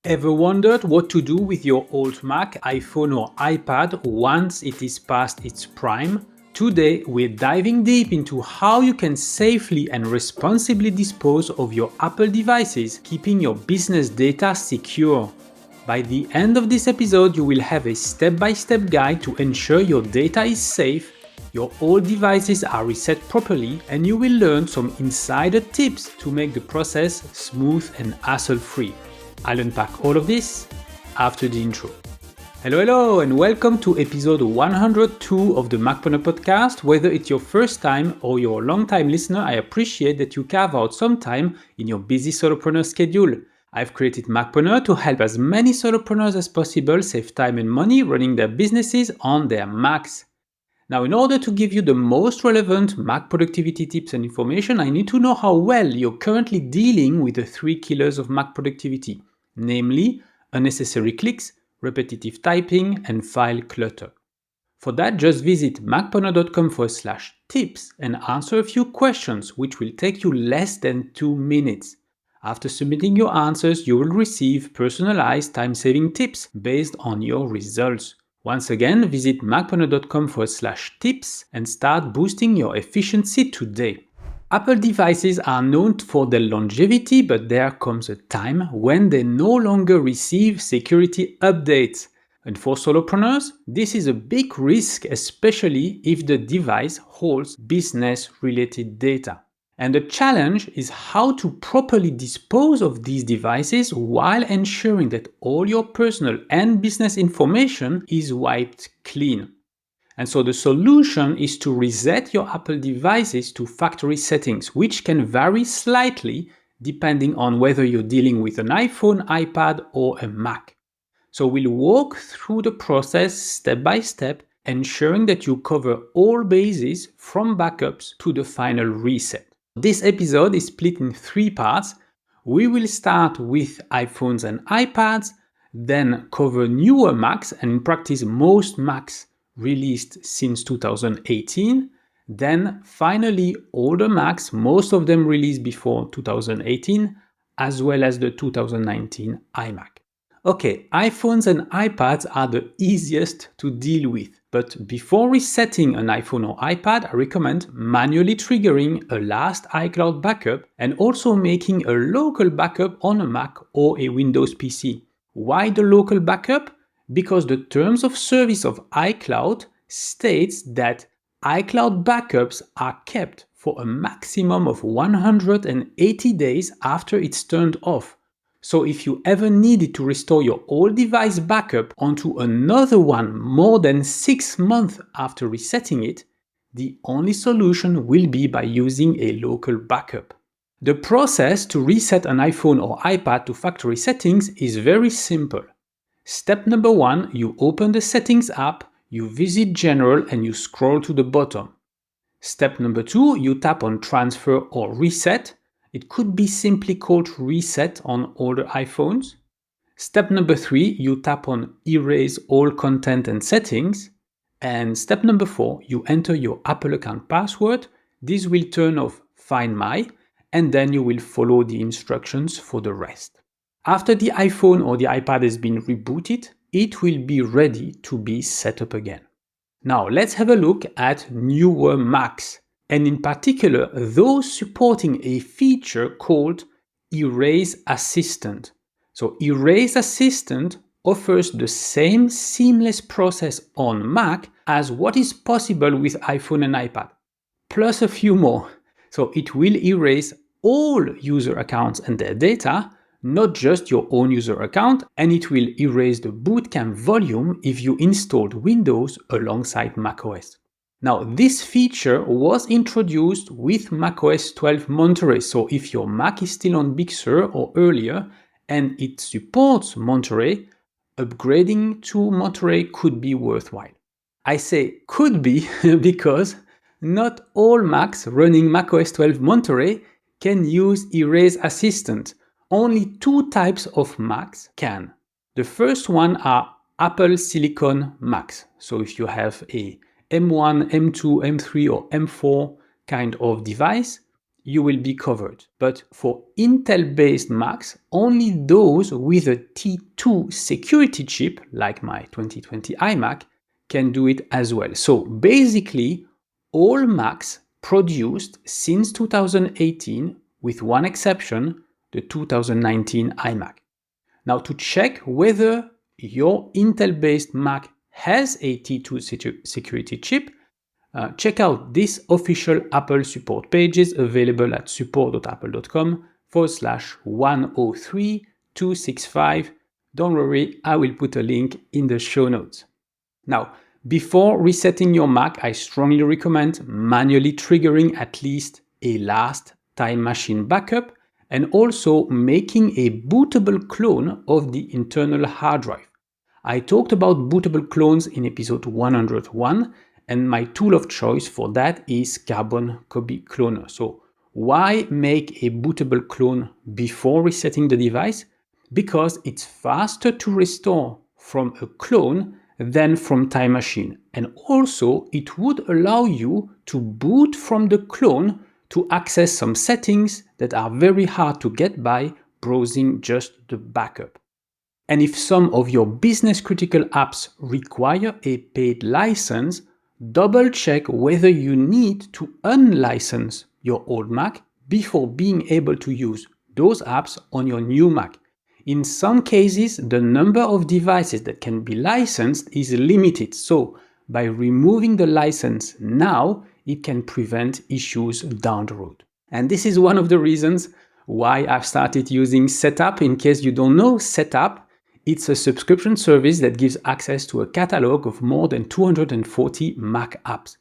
Ever wondered what to do with your old Mac, iPhone or iPad once it is past its prime? Today we're diving deep into how you can safely and responsibly dispose of your Apple devices, keeping your business data secure. By the end of this episode, you will have a step-by-step guide to ensure your data is safe, your old devices are reset properly, and you will learn some insider tips to make the process smooth and hassle-free. I'll unpack all of this after the intro. Hello, and welcome to episode 102 of the Macpreneur podcast. Whether it's your first time or you're a long-time listener, I appreciate that you carve out some time in your busy solopreneur schedule. I've created Macpreneur to help as many solopreneurs as possible save time and money running their businesses on their Macs. Now, in order to give you the most relevant Mac productivity tips and information, I need to know how well you're currently dealing with the 3 killers of Mac productivity, namely unnecessary clicks, repetitive typing, and file clutter. For that, just visit macpreneur.com/tips and answer a few questions, which will take you less than 2 minutes. After submitting your answers, you will receive personalized time-saving tips based on your results. Once again, visit macpreneur.com/tips and start boosting your efficiency today. Apple devices are known for their longevity, but there comes a time when they no longer receive security updates. And for solopreneurs, this is a big risk, especially if the device holds business-related data. And the challenge is how to properly dispose of these devices while ensuring that all your personal and business information is wiped clean. And so the solution is to reset your Apple devices to factory settings, which can vary slightly depending on whether you're dealing with an iPhone, iPad, or a Mac. So we'll walk through the process step by step, ensuring that you cover all bases from backups to the final reset. This episode is split in 3 parts. We will start with iPhones and iPads, then cover newer Macs and in practice most Macs released since 2018, then finally older Macs, most of them released before 2018, as well as the 2019 iMac. Okay, iPhones and iPads are the easiest to deal with, but before resetting an iPhone or iPad, I recommend manually triggering a last iCloud backup and also making a local backup on a Mac or a Windows PC. Why the local backup? Because the terms of service of iCloud states that iCloud backups are kept for a maximum of 180 days after it's turned off. So if you ever needed to restore your old device backup onto another one more than 6 months after resetting it, the only solution will be by using a local backup. The process to reset an iPhone or iPad to factory settings is very simple. Step number 1, you open the Settings app, you visit General and you scroll to the bottom. Step number 2, you tap on Transfer or Reset. It could be simply called Reset on older iPhones. Step number 3, you tap on Erase all content and settings. And step number 4, you enter your Apple account password. This will turn off Find My, and then you will follow the instructions for the rest. After the iPhone or the iPad has been rebooted, it will be ready to be set up again. Now let's have a look at newer Macs, and in particular those supporting a feature called Erase Assistant. So Erase Assistant offers the same seamless process on Mac as what is possible with iPhone and iPad, plus a few more. So it will erase all user accounts and their data, not just your own user account, and it will erase the bootcamp volume if you installed Windows alongside macOS. Now, this feature was introduced with macOS 12 Monterey, so if your Mac is still on Big Sur or earlier and it supports Monterey, upgrading to Monterey could be worthwhile. I say could be because not all Macs running macOS 12 Monterey can use Erase Assistant. Only 2 types of Macs can. The first one are Apple Silicon Macs. So if you have a M1, M2, M3 or M4 kind of device, you will be covered. But for Intel-based Macs, only those with a T2 security chip, like my 2020 iMac, can do it as well. So basically, all Macs produced since 2018, with one exception, the 2019 iMac. Now, to check whether your Intel-based Mac has a T2 security chip, check out this official Apple support pages available at support.apple.com/103265. Don't worry, I will put a link in the show notes. Now, before resetting your Mac, I strongly recommend manually triggering at least a last time machine backup and also making a bootable clone of the internal hard drive. I talked about bootable clones in episode 101, and my tool of choice for that is Carbon Copy Cloner. So why make a bootable clone before resetting the device? Because it's faster to restore from a clone than from Time Machine. And also it would allow you to boot from the clone to access some settings that are very hard to get by browsing just the backup. And if some of your business critical apps require a paid license, double check whether you need to unlicense your old Mac before being able to use those apps on your new Mac. In some cases, the number of devices that can be licensed is limited, so by removing the license now, it can prevent issues down the road. And this is one of the reasons why I've started using Setup. In case you don't know, Setup, it's a subscription service that gives access to a catalog of more than 240 Mac apps.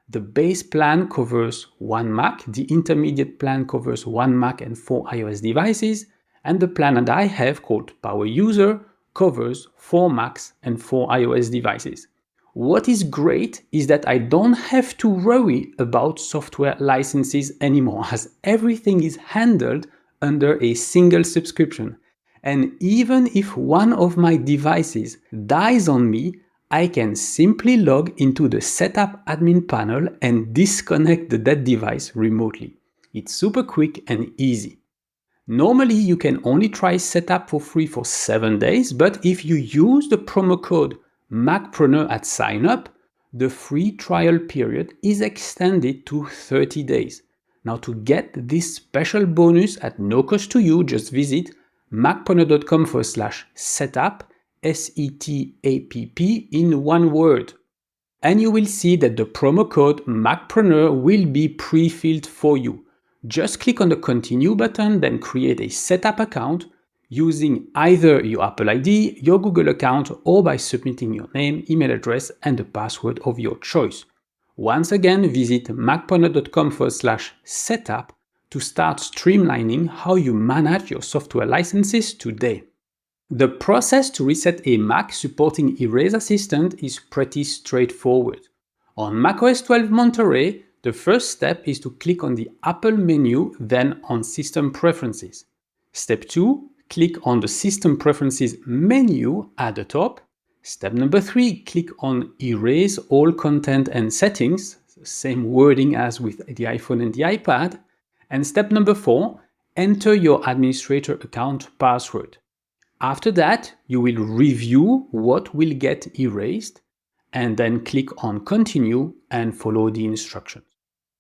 The base plan covers one Mac, the intermediate plan covers one Mac and 4 iOS devices, and the plan that I have, called Power User, covers 4 Macs and 4 iOS devices. What is great is that I don't have to worry about software licenses anymore, as everything is handled under a single subscription. And even if one of my devices dies on me, I can simply log into the Setup admin panel and disconnect the dead device remotely. It's super quick and easy. Normally, you can only try Setup for free for 7 days, but if you use the promo code Macpreneur at sign up, the free trial period is extended to 30 days. Now, to get this special bonus at no cost to you, just visit macpreneur.com/setup, SETAPP in one word. And you will see that the promo code Macpreneur will be pre-filled for you. Just click on the continue button, then create a setup account using either your Apple ID, your Google account, or by submitting your name, email address, and the password of your choice. Once again, visit macpreneur.com/setup to start streamlining how you manage your software licenses today. The process to reset a Mac supporting Erase Assistant is pretty straightforward. On macOS 12 Monterey, the first step is to click on the Apple menu, then on System Preferences. Step 2, click on the System Preferences menu at the top. Step number 3, click on Erase All Content and Settings, same wording as with the iPhone and the iPad. And step number 4, enter your administrator account password. After that, you will review what will get erased and then click on Continue and follow the instructions.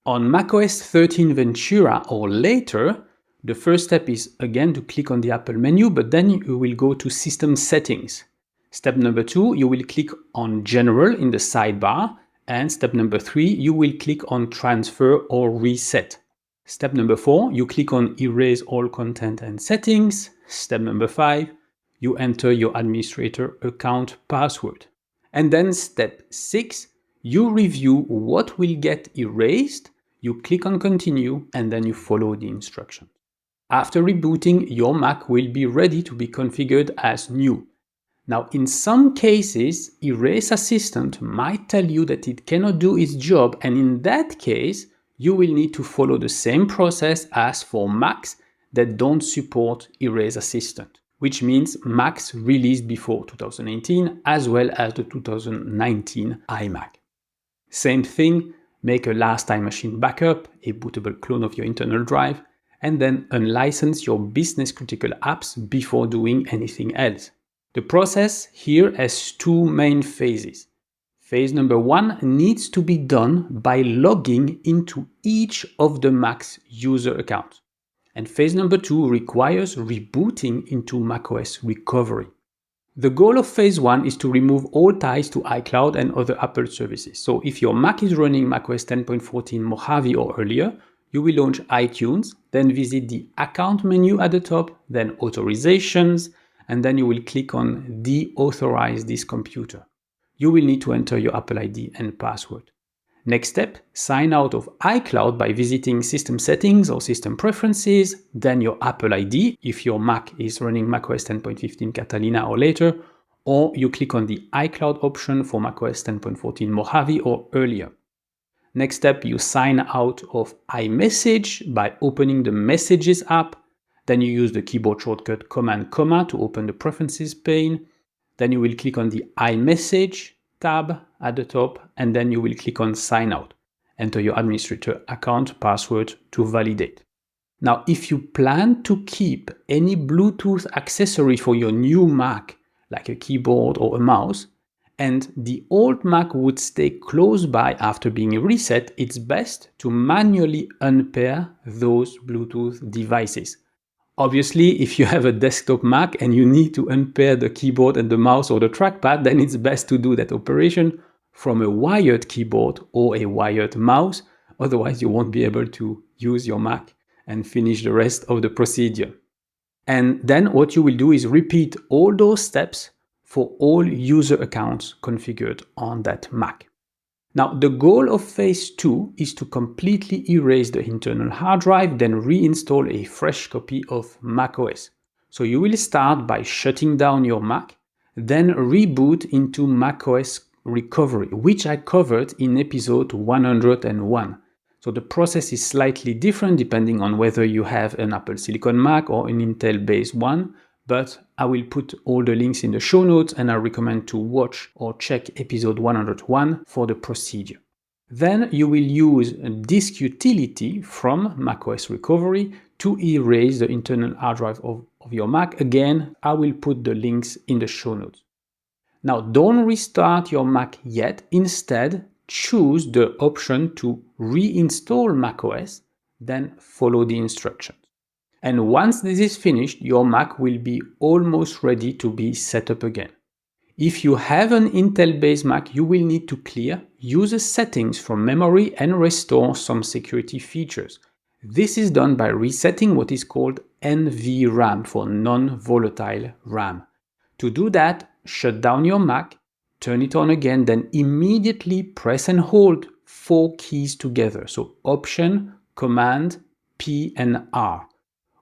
On macOS 13 Ventura or later, the first step is again to click on the Apple menu, but then you will go to System Settings. Step number 2, you will click on General in the sidebar, and step number 3, you will click on Transfer or Reset. Step number 4, you click on Erase All Content and Settings. Step number 5, you enter your administrator account password. And then step 6, you review what will get erased, you click on Continue, and then you follow the instructions. After rebooting, your Mac will be ready to be configured as new. Now, in some cases, Erase Assistant might tell you that it cannot do its job, and in that case, you will need to follow the same process as for Macs that don't support Erase Assistant, which means Macs released before 2018 as well as the 2019 iMac. Same thing, make a last time machine backup, a bootable clone of your internal drive, and then unlicense your business critical apps before doing anything else. The process here has two main phases. Phase number one needs to be done by logging into each of the Mac's user accounts. And phase number two requires rebooting into macOS recovery. The goal of phase one is to remove all ties to iCloud and other Apple services. So if your Mac is running macOS 10.14 Mojave or earlier, you will launch iTunes, then visit the account menu at the top, then authorizations, and then you will click on deauthorize this computer. You will need to enter your Apple ID and password. Next step, sign out of iCloud by visiting System Settings or System Preferences, then your Apple ID if your Mac is running macOS 10.15 Catalina or later, or you click on the iCloud option for macOS 10.14 Mojave or earlier. Next step, you sign out of iMessage by opening the Messages app, then you use the keyboard shortcut Command, to open the Preferences pane, then you will click on the iMessage tab at the top, and then you will click on Sign Out. Enter your administrator account password to validate. Now, if you plan to keep any Bluetooth accessory for your new Mac, like a keyboard or a mouse, and the old Mac would stay close by after being reset, it's best to manually unpair those Bluetooth devices. Obviously, if you have a desktop Mac and you need to unpair the keyboard and the mouse or the trackpad, then it's best to do that operation from a wired keyboard or a wired mouse. Otherwise, you won't be able to use your Mac and finish the rest of the procedure. And then what you will do is repeat all those steps for all user accounts configured on that Mac. Now, the goal of phase 2 is to completely erase the internal hard drive, then reinstall a fresh copy of macOS. So you will start by shutting down your Mac, then reboot into macOS recovery, which I covered in episode 101. So the process is slightly different depending on whether you have an Apple Silicon Mac or an Intel-based one, but I will put all the links in the show notes and I recommend to watch or check episode 101 for the procedure. Then you will use a disk utility from macOS recovery to erase the internal hard drive of your Mac. Again, I will put the links in the show notes. Now, don't restart your Mac yet. Instead, choose the option to reinstall macOS, then follow the instructions. And once this is finished, your Mac will be almost ready to be set up again. If you have an Intel-based Mac, you will need to clear user settings from memory and restore some security features. This is done by resetting what is called NVRAM for non-volatile RAM. To do that, shut down your Mac, turn it on again, then immediately press and hold 4 keys together. So Option, Command, P and R.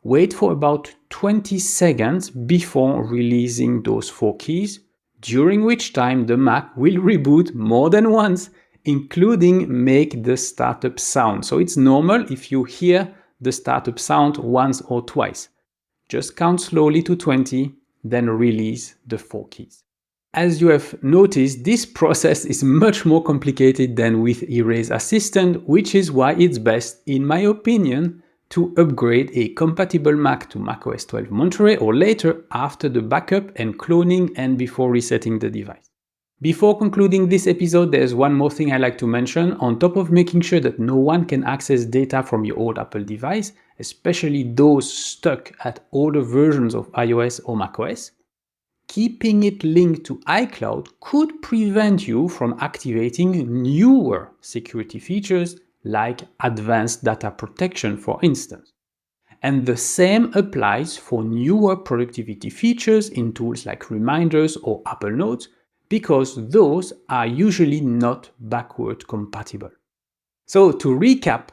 Wait for about 20 seconds before releasing those 4 keys, during which time the Mac will reboot more than once, including make the startup sound. So it's normal if you hear the startup sound once or twice. Just count slowly to 20, then release the 4 keys. As you have noticed, this process is much more complicated than with Erase Assistant, which is why it's best, in my opinion, to upgrade a compatible Mac to macOS 12 Monterey or later after the backup and cloning and before resetting the device. Before concluding this episode, there's one more thing I like to mention. On top of making sure that no one can access data from your old Apple device, especially those stuck at older versions of iOS or macOS, keeping it linked to iCloud could prevent you from activating newer security features like advanced data protection, for instance. And the same applies for newer productivity features in tools like Reminders or Apple Notes, because those are usually not backward compatible. So to recap,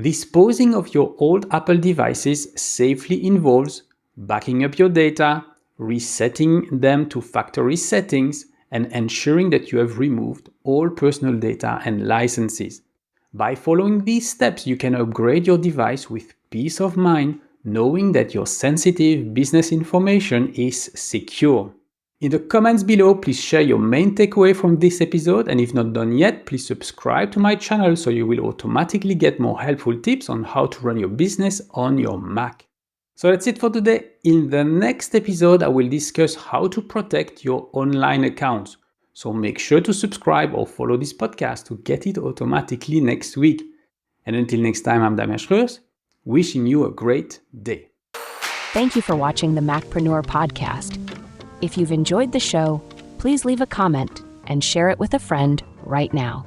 disposing of your old Apple devices safely involves backing up your data, resetting them to factory settings, and ensuring that you have removed all personal data and licenses. By following these steps, you can upgrade your device with peace of mind, knowing that your sensitive business information is secure. In the comments below, please share your main takeaway from this episode, and if not done yet, please subscribe to my channel so you will automatically get more helpful tips on how to run your business on your Mac. So that's it for today. In the next episode, I will discuss how to protect your online accounts. So make sure to subscribe or follow this podcast to get it automatically next week. And until next time, I'm Damien Schreus, wishing you a great day. Thank you for watching the Macpreneur podcast. If you've enjoyed the show, please leave a comment and share it with a friend right now.